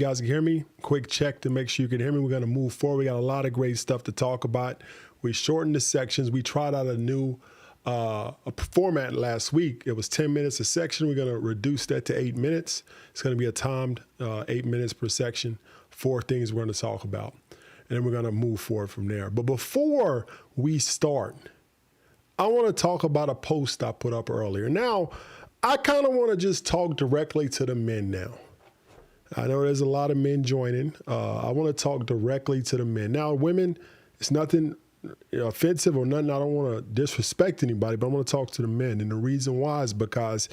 You guys can hear me? Quick check to make sure you can hear me. We're going to move forward. We got a lot of great stuff to talk about. We shortened the sections. We tried out a new format last week. It was 10 minutes a section. We're going to reduce that to 8 minutes. It's going to be a timed 8 minutes per section, 4 things we're going to talk about. And then we're going to move forward from there. But before we start, I want to talk about a post I put up earlier. Now, I kind of want to just talk directly to the men now. I know there's a lot of men joining. I want to talk directly to the men. Now, women, it's nothing offensive or nothing. I don't want to disrespect anybody, but I want to talk to the men. And the reason why is because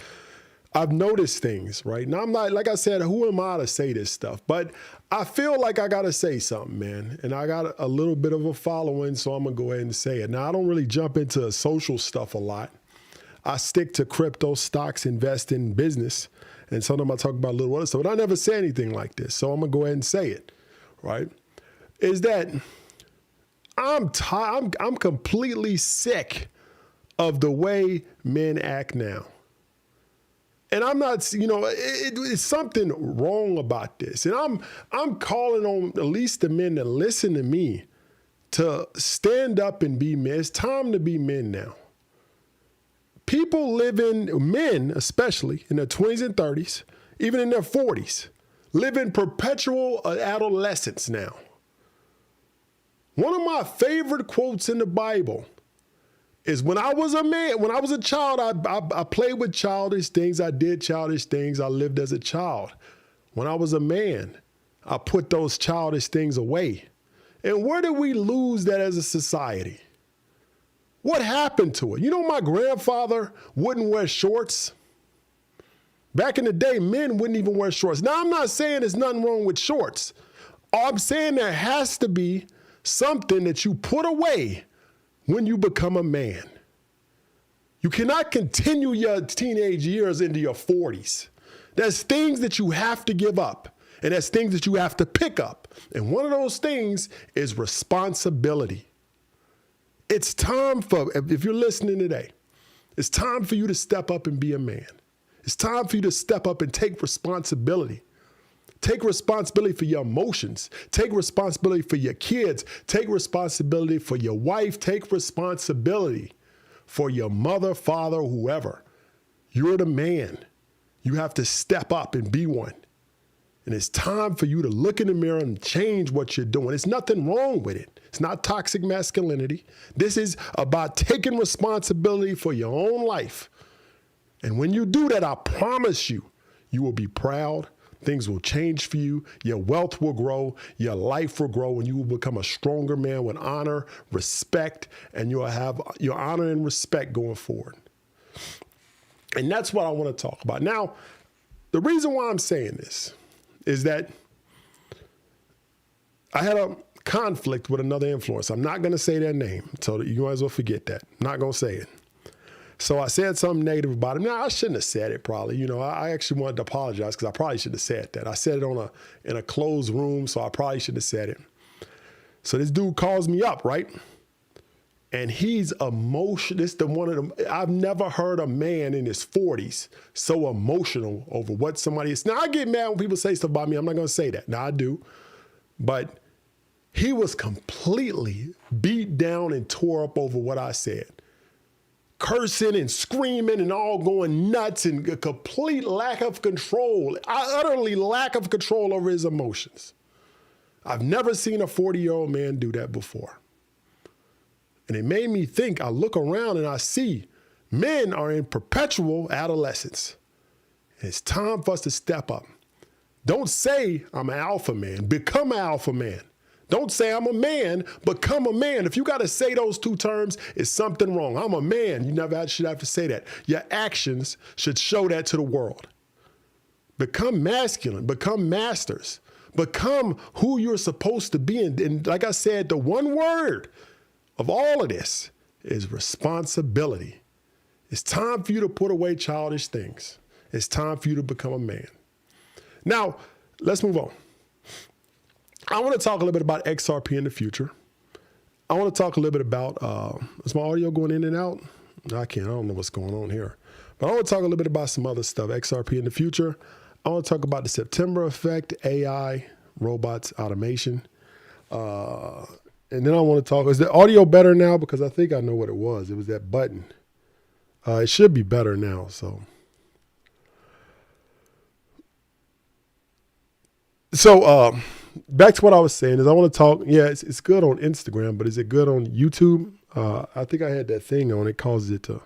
I've noticed things, right? Now, I'm not, like I said, who am I to say this stuff? But I feel like I got to say something, man. And I got a little bit of a following, so I'm going to go ahead and say it. Now, I don't really jump into social stuff a lot. I stick to crypto, stocks, invest in business. And sometimes I talk about a little other stuff, but I never say anything like this. So I'm going to go ahead and say it, right? Is that I'm completely sick of the way men act now. And I'm not, it's something wrong about this. And I'm calling on at least the men that listen to me to stand up and be men. It's time to be men now. People men especially, in their 20s and 30s, even in their 40s, live in perpetual adolescence now. One of my favorite quotes in the Bible is when I was a man, when I was a child, I played with childish things. I did childish things. I lived as a child. When I was a man, I put those childish things away. And where did we lose that as a society? What happened to it? You know, my grandfather wouldn't wear shorts. Back in the day, men wouldn't even wear shorts. Now, I'm not saying there's nothing wrong with shorts. I'm saying there has to be something that you put away when you become a man. You cannot continue your teenage years into your 40s. There's things that you have to give up, and there's things that you have to pick up. And one of those things is responsibility. It's time for, if you're listening today, it's time for you to step up and be a man. It's time for you to step up and take responsibility. Take responsibility for your emotions. Take responsibility for your kids. Take responsibility for your wife. Take responsibility for your mother, father, whoever. You're the man. You have to step up and be one. And it's time for you to look in the mirror and change what you're doing. There's nothing wrong with it. It's not toxic masculinity. This is about taking responsibility for your own life. And when you do that, I promise you, you will be proud. Things will change for you. Your wealth will grow. Your life will grow, and you will become a stronger man with honor, respect, and you'll have your honor and respect going forward. And that's what I want to talk about. Now, the reason why I'm saying this is that I had a conflict with another influencer. I'm not going to say their name, so you might as well forget that. I'm not going to say it. So I said something negative about him. Now, I shouldn't have said it probably. I actually wanted to apologize because I probably shouldn't have said that. I said it in a closed room, so I probably shouldn't have said it. So this dude calls me up, right? And he's emotional. This the one of them. I've never heard a man in his 40s so emotional over what somebody is. Now, I get mad when people say stuff about me. I'm not going to say that. Now, I do. But he was completely beat down and tore up over what I said. Cursing and screaming and all going nuts and a complete lack of control. Utterly lack of control over his emotions. I've never seen a 40-year-old man do that before. And it made me think. I look around and I see men are in perpetual adolescence. And it's time for us to step up. Don't say I'm an alpha man. Become an alpha man. Don't say I'm a man. Become a man. If you got to say those two terms, it's something wrong. I'm a man. You never should have to say that. Your actions should show that to the world. Become masculine. Become masters. Become who you're supposed to be. And like I said, the one word of all of this is responsibility. It's time for you to put away childish things. It's time for you to become a man. Now, let's move on. I want to talk a little bit about XRP in the future. I want to talk a little bit about, is my audio going in and out? I don't know what's going on here. But I want to talk a little bit about some other stuff, XRP in the future. I want to talk about the September effect, AI, robots, automation. And then I want to talk, is the audio better now? Because I think I know what it was. It was that button. It should be better now. So back to what I was saying is I want to talk. Yeah, it's good on Instagram, but is it good on YouTube? I think I had that thing on. It causes it to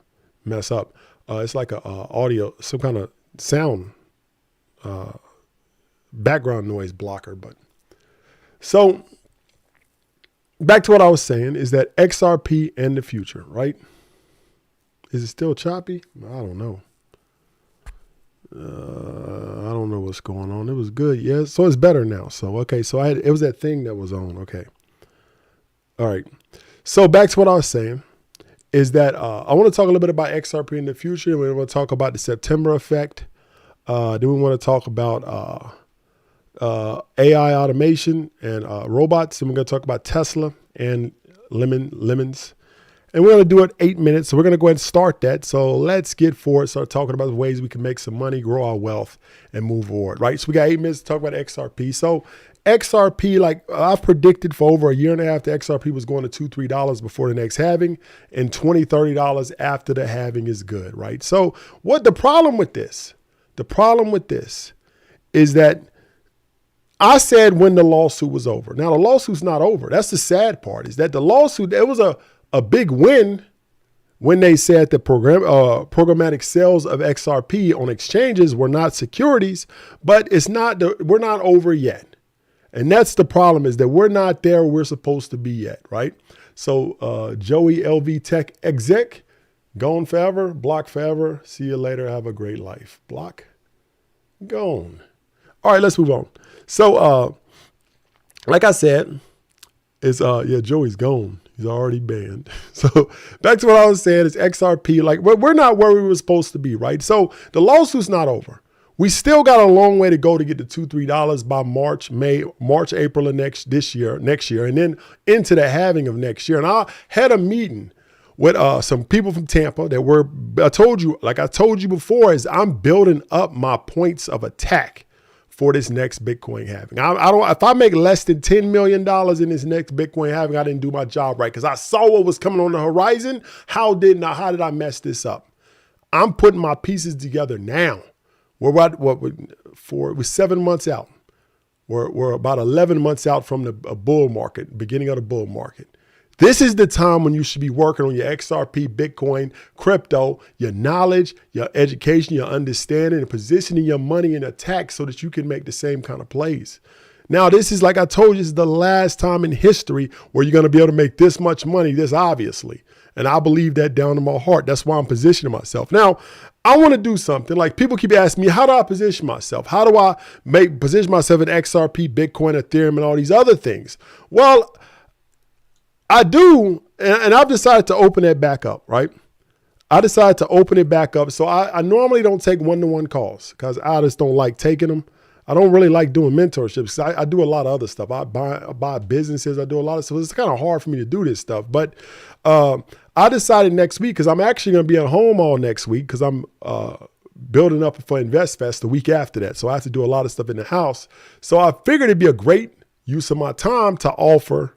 mess up. It's like a audio, some kind of sound background noise blocker. But so back to what I was saying is that XRP and the future, right? Is it still choppy? I don't know. I don't know what's going on. It was good. Yeah. So it's better now. So, okay. So it was that thing that was on. Okay. All right. So back to what I was saying is that I want to talk a little bit about XRP in the future. We want to talk about the September effect. Then we want to talk about AI automation and robots. And we're going to talk about Tesla and lemons. And we're going to do it 8 minutes. So we're going to go ahead and start that. So let's get forward, start talking about the ways we can make some money, grow our wealth, and move forward, right? So we got 8 minutes to talk about XRP. So XRP, like I've predicted for over a year and a half, the XRP was going to $2, $3 before the next halving, and $20, $30 after the halving is good, right? So what the problem with this is that I said when the lawsuit was over. Now the lawsuit's not over. That's the sad part, is that the lawsuit, it was a big win when they said that programmatic sales of XRP on exchanges were not securities, but we're not over yet. And that's the problem, is that we're not there where we're supposed to be yet, right? So Joey LV Tech exec, gone forever, block forever, see you later, have a great life. Block, gone. All right, let's move on. So like I said, Joey's gone. He's already banned. So back to what I was saying is XRP, like we're not where we were supposed to be, right? So the lawsuit's not over. We still got a long way to go to get to $2, $3 by March, April of next year, and then into the halving of next year. And I had a meeting with some people from Tampa that I told you before, is I'm building up my points of attack for this next Bitcoin halving. If I make less than $10 million in this next Bitcoin halving, I didn't do my job right, because I saw what was coming on the horizon. How did I mess this up? I'm putting my pieces together now. We're 7 months out. We're about 11 months out from the bull market, beginning of the bull market. This is the time when you should be working on your XRP, Bitcoin, crypto, your knowledge, your education, your understanding, and positioning your money in attack so that you can make the same kind of plays. Now, this is, like I told you, this is the last time in history where you're going to be able to make this much money, this obviously. And I believe that down in my heart. That's why I'm positioning myself. Now, I want to do something. Like, people keep asking me, how do I position myself? How do I position myself in XRP, Bitcoin, Ethereum, and all these other things? Well, I do, and I've decided to open that back up, right? I decided to open it back up. So I normally don't take one-to-one calls, because I just don't like taking them. I don't really like doing mentorships. I do a lot of other stuff. I buy businesses. I do a lot of stuff. It's kind of hard for me to do this stuff. But I decided next week, because I'm actually going to be at home all next week, because I'm building up for InvestFest the week after that. So I have to do a lot of stuff in the house. So I figured it'd be a great use of my time to offer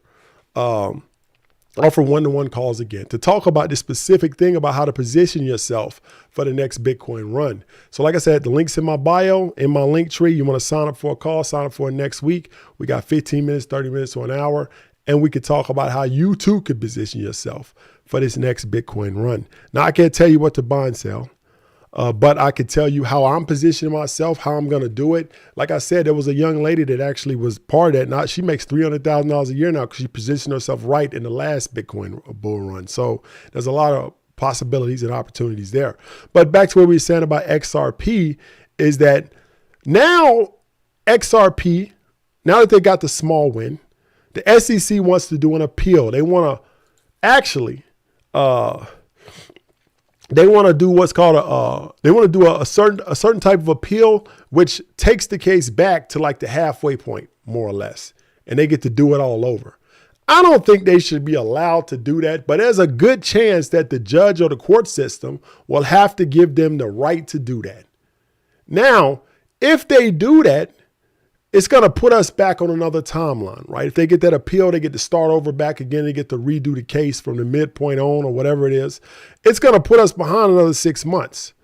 one-to-one calls again, to talk about this specific thing about how to position yourself for the next Bitcoin run. So like I said, the link's in my bio, in my link tree. You want to sign up for a call, sign up for it next week. We got 15 minutes, 30 minutes, or an hour, and we could talk about how you too could position yourself for this next Bitcoin run. Now, I can't tell you what to buy and sell, but I could tell you how I'm positioning myself, how I'm going to do it. Like I said, there was a young lady that actually was part of that. Now she makes $300,000 a year now, because she positioned herself right in the last Bitcoin bull run. So there's a lot of possibilities and opportunities there. But back to what we were saying about XRP, is that now XRP, now that they got the small win, the SEC wants to do an appeal. They want to actually, they want to do what's called a certain type of appeal, which takes the case back to like the halfway point, more or less, and they get to do it all over. I don't think they should be allowed to do that, but there's a good chance that the judge or the court system will have to give them the right to do that. Now, if they do that, it's going to put us back on another timeline, right? If they get that appeal, they get to start over back again. They get to redo the case from the midpoint on or whatever it is. It's going to put us behind another 6 months.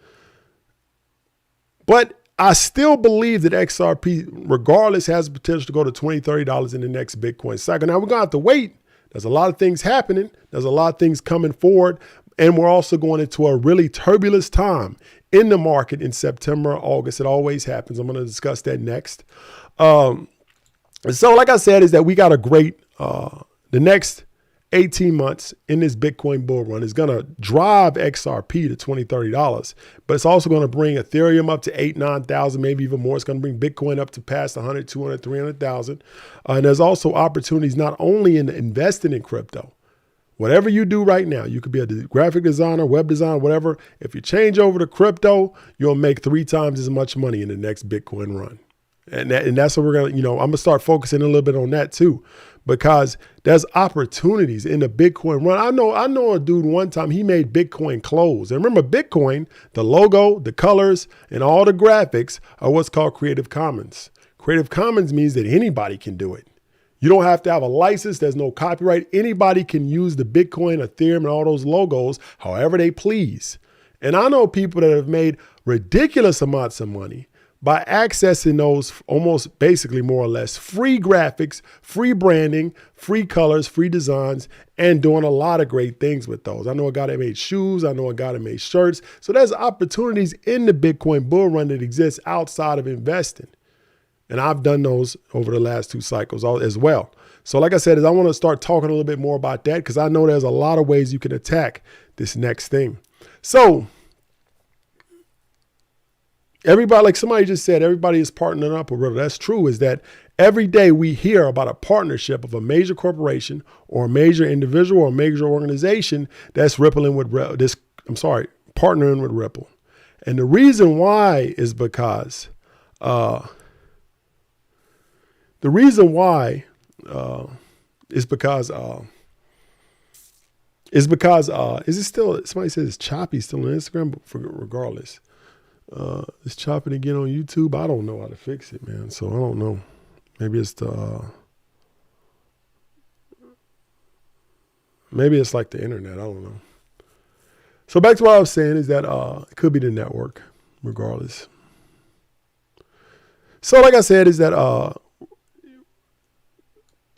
But I still believe that XRP, regardless, has the potential to go to $20, $30 in the next Bitcoin cycle. Now, we're going to have to wait. There's a lot of things happening. There's a lot of things coming forward. And we're also going into a really turbulent time in the market in September, August. It always happens. I'm going to discuss that next. So like I said, is that we got a great, the next 18 months in this Bitcoin bull run is going to drive XRP to $20, $30, but it's also going to bring Ethereum up to 8,000, 9,000, maybe even more. It's going to bring Bitcoin up to past 100, 200, 300,000. And there's also opportunities not only in investing in crypto. Whatever you do right now, you could be a graphic designer, web designer, whatever. If you change over to crypto, you'll make 3 times as much money in the next Bitcoin run. And that's what we're going to, I'm going to start focusing a little bit on that too, because there's opportunities in the Bitcoin run. I know a dude one time, he made Bitcoin clothes. And remember, Bitcoin, the logo, the colors, and all the graphics are what's called Creative Commons. Creative Commons means that anybody can do it. You don't have to have a license. There's no copyright. Anybody can use the Bitcoin, Ethereum, and all those logos however they please. And I know people that have made ridiculous amounts of money by accessing those almost basically more or less free graphics, free branding, free colors, free designs, and doing a lot of great things with those. I know a guy that made shoes. I know a guy that made shirts. So there's opportunities in the Bitcoin bull run that exists outside of investing. And I've done those over the last 2 cycles as well. So like I said, I want to start talking a little bit more about that because I know there's a lot of ways you can attack this next thing. So everybody, like somebody just said, everybody is partnering up with Ripple. That's true, is that every day we hear about a partnership of a major corporation or a major individual or a major organization that's partnering with Ripple. And the reason why is because, is it still, somebody says it's choppy still on Instagram, but regardless. It's chopping again on YouTube. I don't know how to fix it, man. So I don't know. Maybe it's maybe it's like the internet. I don't know. So back to what I was saying is that it could be the network, regardless. So like I said, is that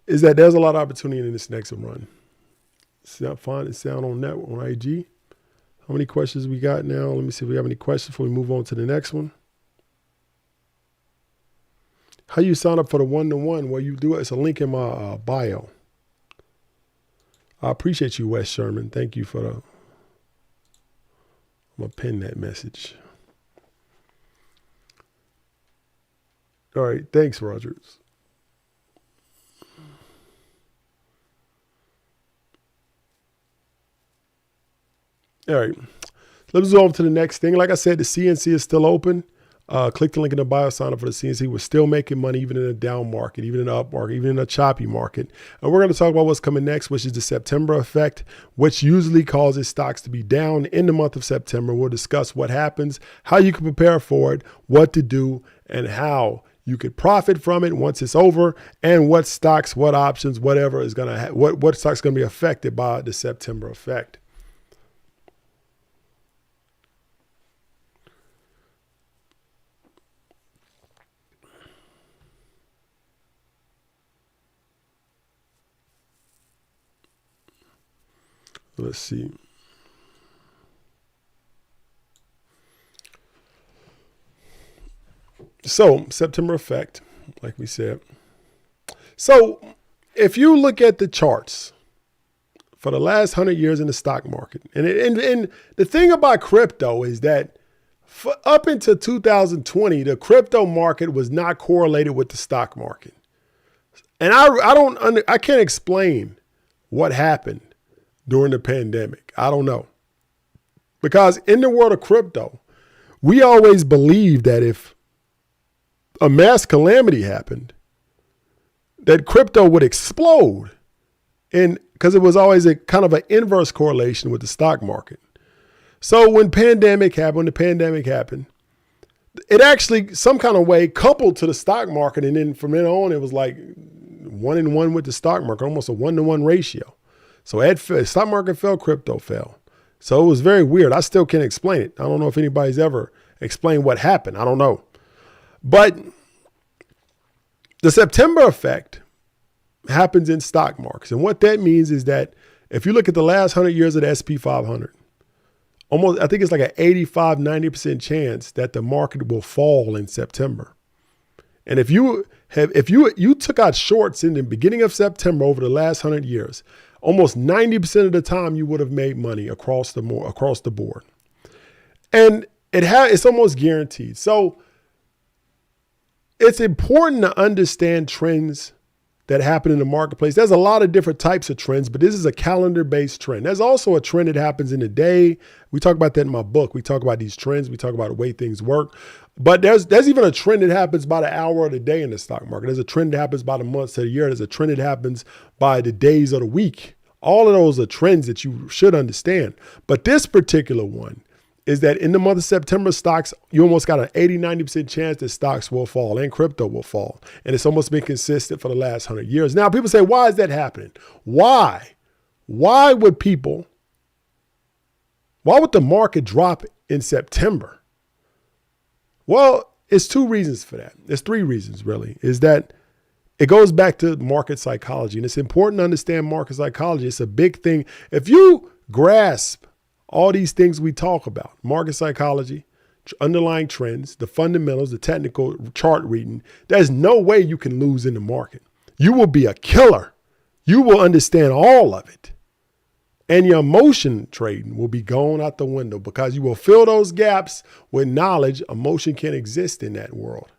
there's a lot of opportunity in this next run. Find it sound on network on IG. How many questions we got now? Let me see if we have any questions before we move on to the next one. How you sign up for the one-to-one? Well, you do it. It's a link in my bio. I appreciate you, Wes Sherman. Thank you for the. I'm gonna pin that message. All right. Thanks, Rogers. All right, let's go over to the next thing. Like I said, the CNC is still open. Click the link in the bio, sign up for the CNC. We're still making money, even in a down market, even in an up market, even in a choppy market. And we're going to talk about what's coming next, which is the September effect, which usually causes stocks to be down in the month of September. We'll discuss what happens, how you can prepare for it, what to do, and how you could profit from it once it's over, and what stocks, what options, whatever is going to what stocks going to be affected by the September effect. Let's see. So September effect, like we said. So if you look at the charts for the last 100 years in the stock market, and the thing about crypto is that up until 2020, the crypto market was not correlated with the stock market. And I can't explain what happened during the pandemic. I don't know. Because in the world of crypto, we always believed that if a mass calamity happened, that crypto would explode. And because it was always a kind of an inverse correlation with the stock market. So when the pandemic happened, it actually some kind of way coupled to the stock market. And then from then on, it was like 1-in-1 with the stock market, almost a 1-to-1 ratio. So stock market fell, crypto fell. So it was very weird. I still can't explain it. I don't know if anybody's ever explained what happened. I don't know. But the September effect happens in stock markets. And what that means is that if you look at the last 100 years of the S&P 500, almost, I think it's like an 85, 90% chance that the market will fall in September. And if you took out shorts in the beginning of September over the last 100 years, almost 90% of the time you would have made money across the board. And it's almost guaranteed. So it's important to understand trends that happen in the marketplace. There's a lot of different types of trends, but this is a calendar-based trend. There's also a trend that happens in the day. We talk about that in my book. We talk about these trends. We talk about the way things work. But there's even a trend that happens by the hour of the day in the stock market. There's a trend that happens by the months of the year. There's a trend that happens by the days of the week. All of those are trends that you should understand. But this particular one is that in the month of September, stocks, you almost got an 80, 90% chance that stocks will fall and crypto will fall. And it's almost been consistent for the last 100 years. Now, people say, why is that happening? Why? Why would the market drop in September? Well, it's two reasons for that. There's three reasons, really, is that it goes back to market psychology. And it's important to understand market psychology. It's a big thing. If you grasp all these things we talk about, market psychology, underlying trends, the fundamentals, the technical chart reading, there's no way you can lose in the market. You will be a killer. You will understand all of it. And your emotion trading will be gone out the window because you will fill those gaps with knowledge. Emotion can't exist in that world.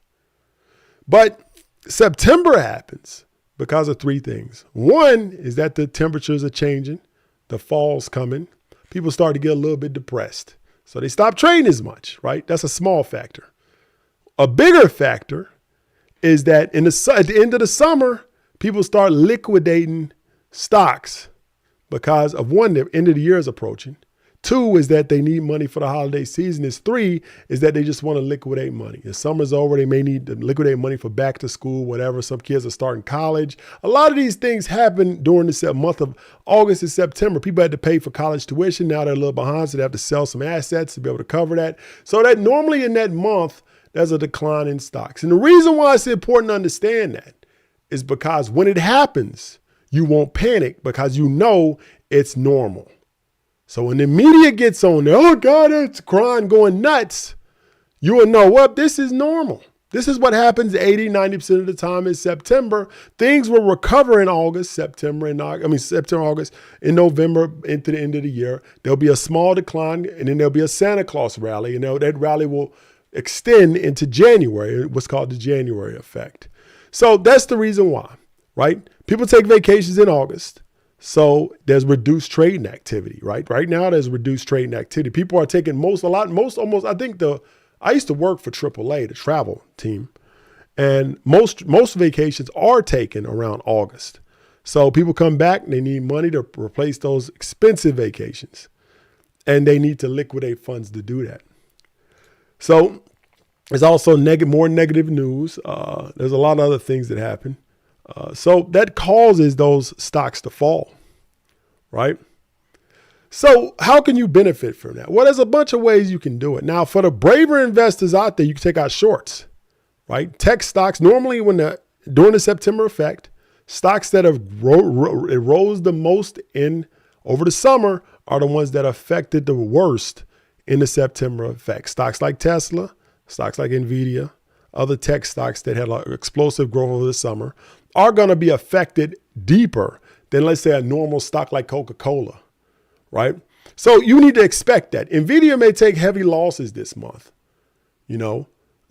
But September happens because of three things. One is that the temperatures are changing, the fall's coming. People start to get a little bit depressed. So they stop trading as much, right? That's a small factor. A bigger factor is that at the end of the summer, people start liquidating stocks because of one, the end of the year is approaching. Two is that they need money for the holiday season. Three is that they just want to liquidate money. If summer's over, they may need to liquidate money for back to school, whatever. Some kids are starting college. A lot of these things happen during the month of August and September. People had to pay for college tuition. Now they're a little behind, so they have to sell some assets to be able to cover that. So that normally in that month, there's a decline in stocks. And the reason why it's important to understand that is because when it happens, you won't panic because you know it's normal. So when the media gets on there, oh God, it's crying, going nuts, you will know, well, this is normal. This is what happens 80, 90% of the time in September. Things will recover in August, August, in November into the end of the year. There'll be a small decline and then there'll be a Santa Claus rally. And that rally will extend into January, what's called the January effect. So that's the reason why, right? People take vacations in August. So there's reduced trading activity, right? Right now there's reduced trading activity. People are taking I used to work for AAA, the travel team, and most vacations are taken around August. So people come back and they need money to replace those expensive vacations, and they need to liquidate funds to do that. So there's also more negative news. There's a lot of other things that happen. So that causes those stocks to fall, right? So how can you benefit from that? Well, there's a bunch of ways you can do it. Now, for the braver investors out there, you can take out shorts, right? Tech stocks, normally during the September effect, stocks that have rose the most over the summer are the ones that affected the worst in the September effect. Stocks like Tesla, stocks like Nvidia, other tech stocks that had explosive growth over the summer are going to be affected deeper than, let's say, a normal stock like Coca-Cola, right? So you need to expect that. Nvidia may take heavy losses this month.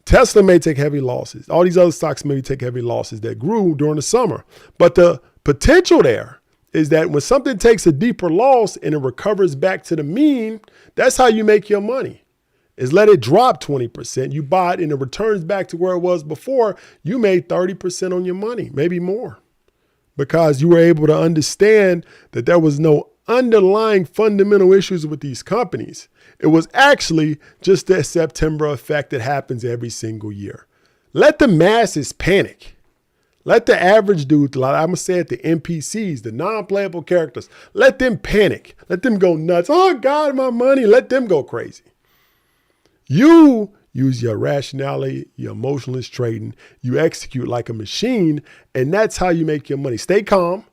Tesla may take heavy losses. All these other stocks may take heavy losses that grew during the summer. But the potential there is that when something takes a deeper loss and it recovers back to the mean, that's how you make your money. Is let it drop 20%. You buy it and it returns back to where it was before. You made 30% on your money, maybe more, because you were able to understand that there was no underlying fundamental issues with these companies. It was actually just that September effect that happens every single year. Let the masses panic. Let the average dude, like I'm going to say it, the NPCs, the non-playable characters, let them panic. Let them go nuts. Oh, God, my money. Let them go crazy. You use your rationality, your emotionless trading. You execute like a machine, and that's how you make your money. Stay calm.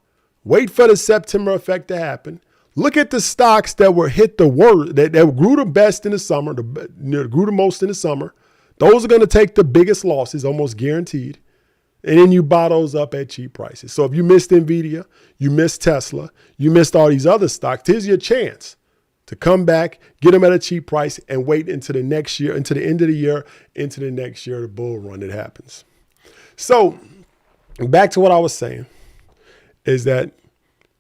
Wait for the September effect to happen. Look at the stocks that were hit the worst, that grew the best in the summer, grew the most in the summer. Those are going to take the biggest losses, almost guaranteed. And then you buy those up at cheap prices. So if you missed Nvidia, you missed Tesla, you missed all these other stocks, here's your chance to come back, get them at a cheap price, and wait into the next year, into the end of the year, into the next year, the bull run that happens. So back to what I was saying is that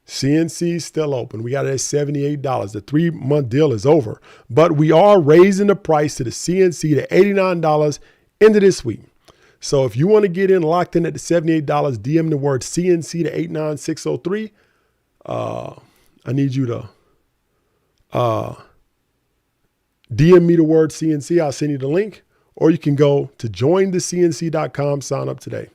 CNC is still open. We got it at $78. The 3-month deal is over, but we are raising the price to the CNC to $89 into this week. So if you want to get in locked in at the $78, DM the word CNC to 89603. I need you to DM me the word CNC. I'll send you the link, or you can go to jointhecnc.com, sign up today.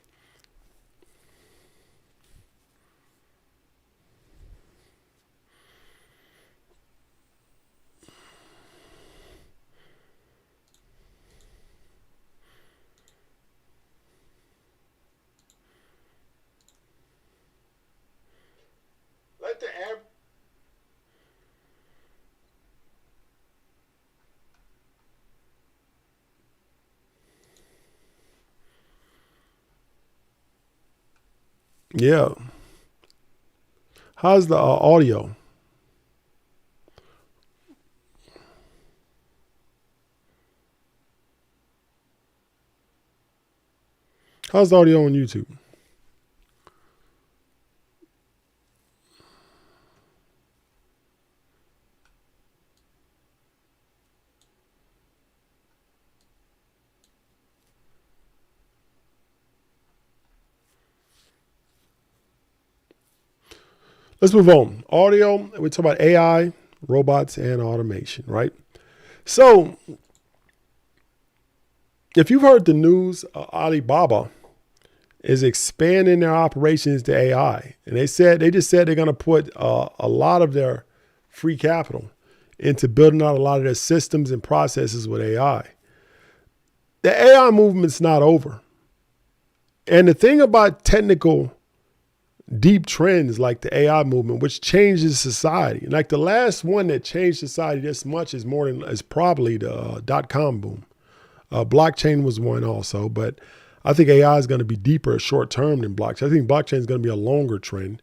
Let the average. Yeah. How's the audio? How's the audio on YouTube? Let's move on. Audio, we talk about AI, robots, and automation, right? So if you've heard the news, Alibaba is expanding their operations to AI. And they just said they're going to put a lot of their free capital into building out a lot of their systems and processes with AI. The AI movement's not over. And the thing about technical deep trends like the AI movement, which changes society. Like the last one that changed society this much is probably the .com boom. Blockchain was one also, but I think AI is going to be deeper short term than blockchain. I think blockchain is going to be a longer trend.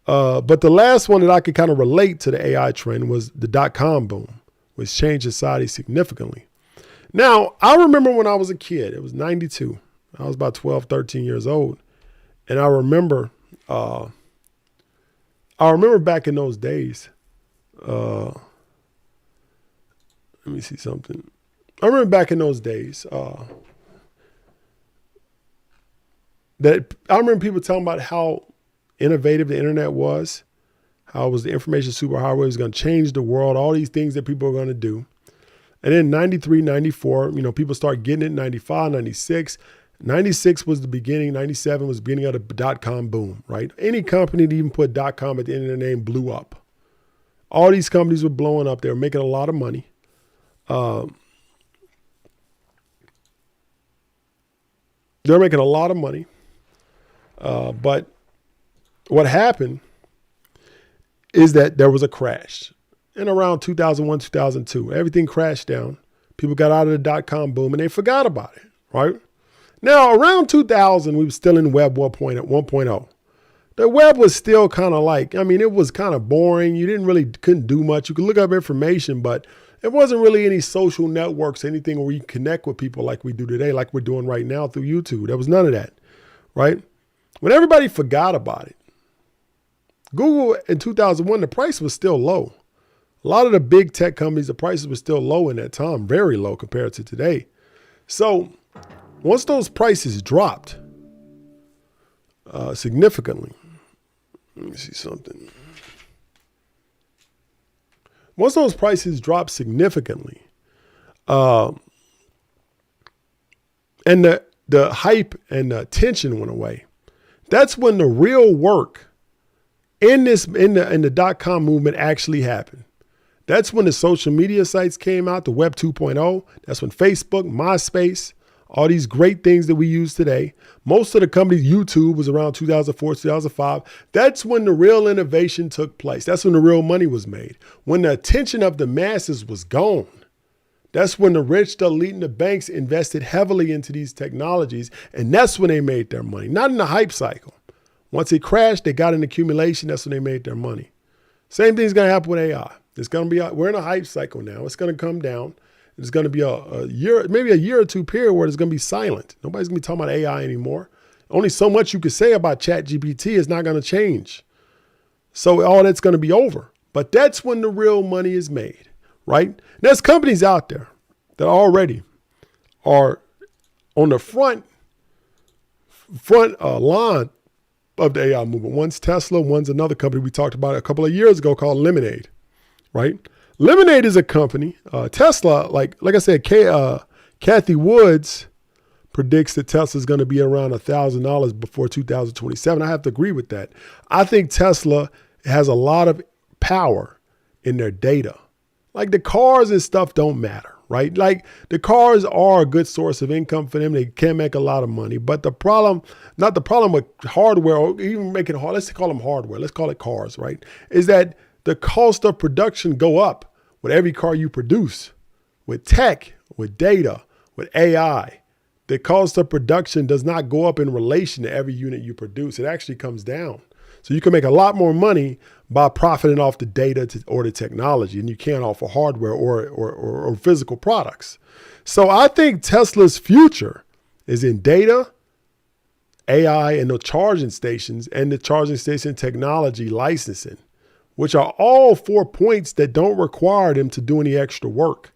But the last one that I could kind of relate to the AI trend was the .com boom, which changed society significantly. Now, I remember when I was a kid, it was 92. I was about 12, 13 years old. And I remember back in those days, let me see something. I remember back in those days that I remember people talking about how innovative the internet was, how it was the information superhighway, was going to change the world, all these things that people are going to do. And then 93, 94, people start getting it, 95, 96. 96 was the beginning. 97 was the beginning of the .com boom, right? Any company that even put .com at the end of their name blew up. All these companies were blowing up. They were making a lot of money. They're making a lot of money. But what happened is that there was a crash. In around 2001, 2002, everything crashed down. People got out of the .com boom and they forgot about it, right? Now, around 2000, we were still in Web 1.0. The web was still kind of it was kind of boring. You couldn't do much. You could look up information, but it wasn't really any social networks, anything where you can connect with people like we do today, like we're doing right now through YouTube. There was none of that, right? When everybody forgot about it, Google in 2001, the price was still low. A lot of the big tech companies, the prices were still low in that time, very low compared to today. So once those prices dropped significantly, let me see something. Once those prices drop significantly, and the hype and the tension went away, that's when the real work in the .com movement actually happened. That's when the social media sites came out, the Web 2.0. That's when Facebook, MySpace, all these great things that we use today. Most of the companies, YouTube was around 2004, 2005. That's when the real innovation took place. That's when the real money was made. When the attention of the masses was gone. That's when the rich, the elite, and the banks invested heavily into these technologies. And that's when they made their money, not in the hype cycle. Once it crashed, they got an accumulation. That's when they made their money. Same thing's going to happen with AI. It's going to be, we're in a hype cycle now. It's going to come down. It's going to be a year, maybe a year or two period where it's going to be silent. Nobody's going to be talking about AI anymore. Only so much you could say about ChatGPT is not going to change. So all that's going to be over. But that's when the real money is made, right? There's companies out there that already are on the front line of the AI movement. One's Tesla, one's another company we talked about a couple of years ago called Lemonade, right? Lemonade is a company. Tesla, like I said, Kathy Woods predicts that Tesla is going to be around $1,000 before 2027. I have to agree with that. I think Tesla has a lot of power in their data. Like the cars and stuff don't matter, right? Like the cars are a good source of income for them. They can make a lot of money. But the problem, not the problem with hardware or even making hard, let's call them hardware. Let's call it cars, right? Is that the cost of production go up with every car you produce. With tech, with data, with AI, the cost of production does not go up in relation to every unit you produce. It actually comes down. So you can make a lot more money by profiting off the data or the technology, and you can off of hardware or physical products. So I think Tesla's future is in data, AI, and the charging stations and the charging station technology licensing, which are all 4 points that don't require them to do any extra work.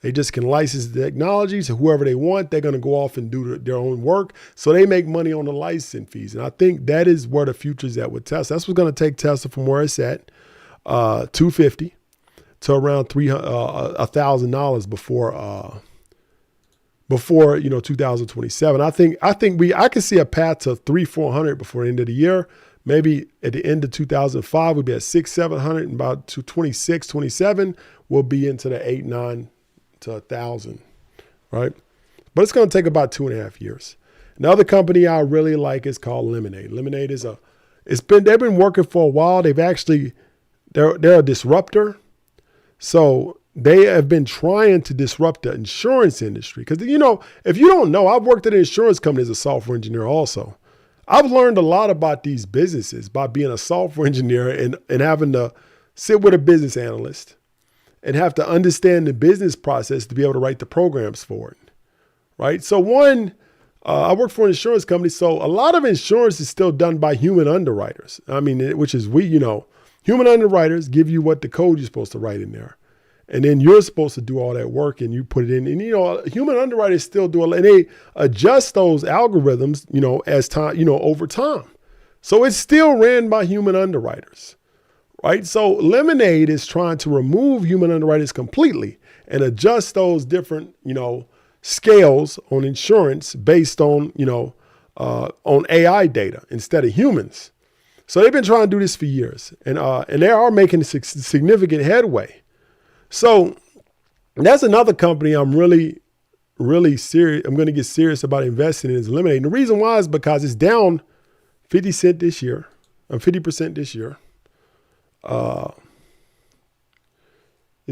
They just can license the technology to whoever they want. They're going to go off and do their own work. So they make money on the licensing fees. And I think that is where the future is at with Tesla. That's what's going to take Tesla from where it's at, $250 to around $1,000 before 2027. I can see a path to 300-400 before the end of the year. Maybe at the end of 2005, we'll be at 600-700, and about 26, 27, we'll be into the 800-900 to 1,000, right? But it's going to take about 2.5 years. Another company I really like is called Lemonade. Lemonade is they've been working for a while. They're a disruptor. So they have been trying to disrupt the insurance industry. Because, if you don't know, I've worked at an insurance company as a software engineer also. I've learned a lot about these businesses by being a software engineer and having to sit with a business analyst and have to understand the business process to be able to write the programs for it, right? So I work for an insurance company, so a lot of insurance is still done by human underwriters. Which is human underwriters give you what the code you're supposed to write in there. And then you're supposed to do all that work and you put it in. And, human underwriters still do it. And they adjust those algorithms, as time, over time. So it's still ran by human underwriters, right? So Lemonade is trying to remove human underwriters completely and adjust those different, scales on insurance based on AI data instead of humans. So they've been trying to do this for years and they are making significant headway. So that's another company I'm really, really serious. I'm going to get serious about investing in is Lemonade. And the reason why is because it's down 50% this year. It's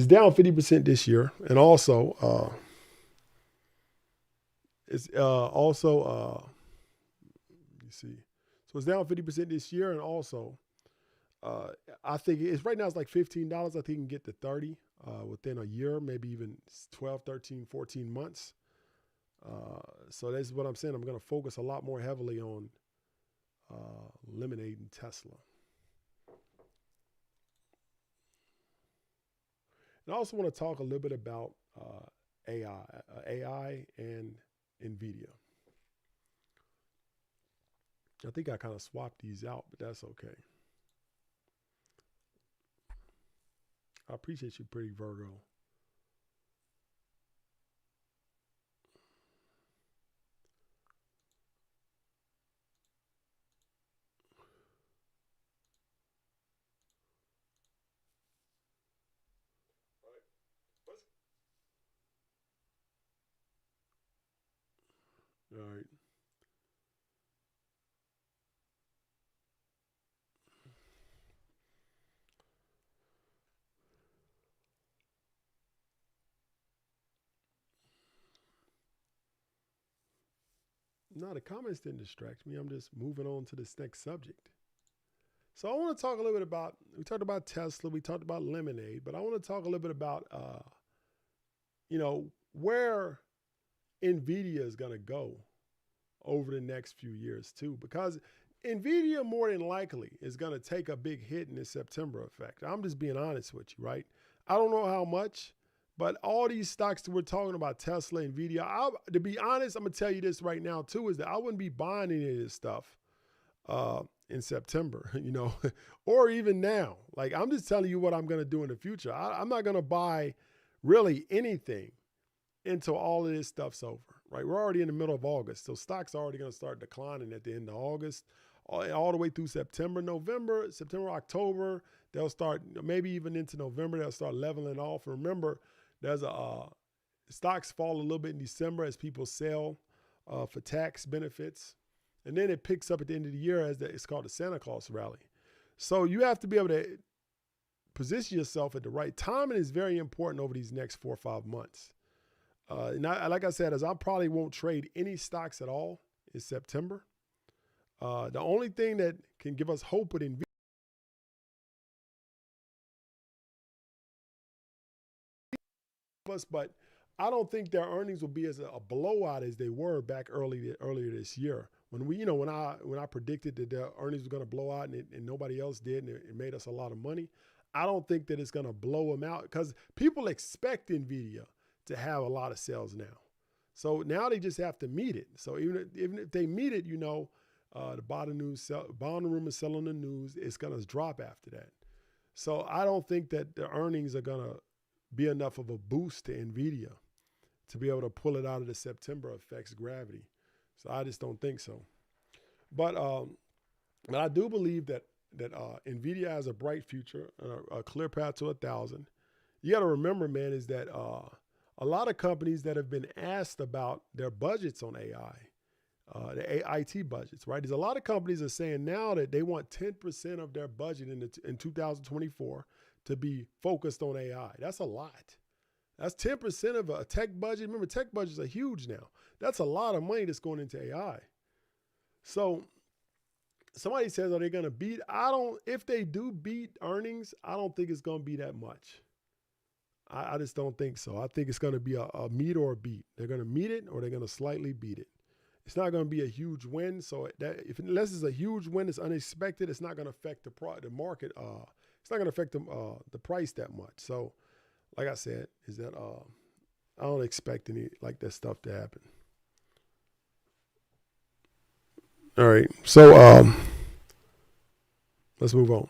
down 50% this year. And also, you see, so it's down 50% this year. And also, I think it's right now it's like $15. I think you can get to 30 within a year, maybe even 12, 13, 14 months. So that's what I'm saying. I'm going to focus a lot more heavily on Lemonade and Tesla. And I also want to talk a little bit about AI and Nvidia. I think I kind of swapped these out, but that's okay. I appreciate you, pretty Virgo. All right. No, the comments didn't distract me. I'm just moving on to this next subject. So I want to talk a little bit about, we talked about Tesla, we talked about Lemonade, but I want to talk a little bit about, where Nvidia is going to go over the next few years too, because Nvidia more than likely is going to take a big hit in this September effect. I'm just being honest with you, right? I don't know how much, but all these stocks that we're talking about, Tesla, Nvidia, to be honest, I'm going to tell you this right now too, is that I wouldn't be buying any of this stuff in September, or even now. Like, I'm just telling you what I'm going to do in the future. I'm not going to buy really anything until all of this stuff's over, right? We're already in the middle of August, so stocks are already going to start declining at the end of August, all the way through September, October. They'll start, maybe even into November, they'll start leveling off. And remember, there's stocks fall a little bit in December as people sell for tax benefits. And then it picks up at the end of the year it's called the Santa Claus rally. So you have to be able to position yourself at the right time, and it's very important over these next 4 or 5 months. Like I said, as I probably won't trade any stocks at all in September. The only thing that can give us hope with Nvidia, but I don't think their earnings will be as a blowout as they were back earlier this year. When I predicted that their earnings were going to blow out and nobody else did, and it made us a lot of money. I don't think that it's going to blow them out because people expect Nvidia to have a lot of sales now. So now they just have to meet it. So even if they meet it, the bottom room is selling the news, it's going to drop after that. So I don't think that the earnings are going to be enough of a boost to Nvidia to be able to pull it out of the September effect's gravity. So I just don't think so. But I do believe that Nvidia has a bright future, a clear path to 1,000. You got to remember, man, is that a lot of companies that have been asked about their budgets on AI, the IT budgets, right? There's a lot of companies that are saying now that they want 10% of their budget in 2024 to be focused on AI. That's a lot. That's 10% of a tech budget. Remember, tech budgets are huge now. That's a lot of money that's going into AI. So somebody says, are they going to beat? If they do beat earnings, I don't think it's going to be that much. I just don't think so. I think it's going to be a meet or a beat. They're going to meet it or they're going to slightly beat it. It's not going to be a huge win. So unless it's a huge win, it's unexpected, it's not going to affect the market. It's not going to affect the price that much. So like I said, is that I don't expect any like that stuff to happen. All right. So let's move on.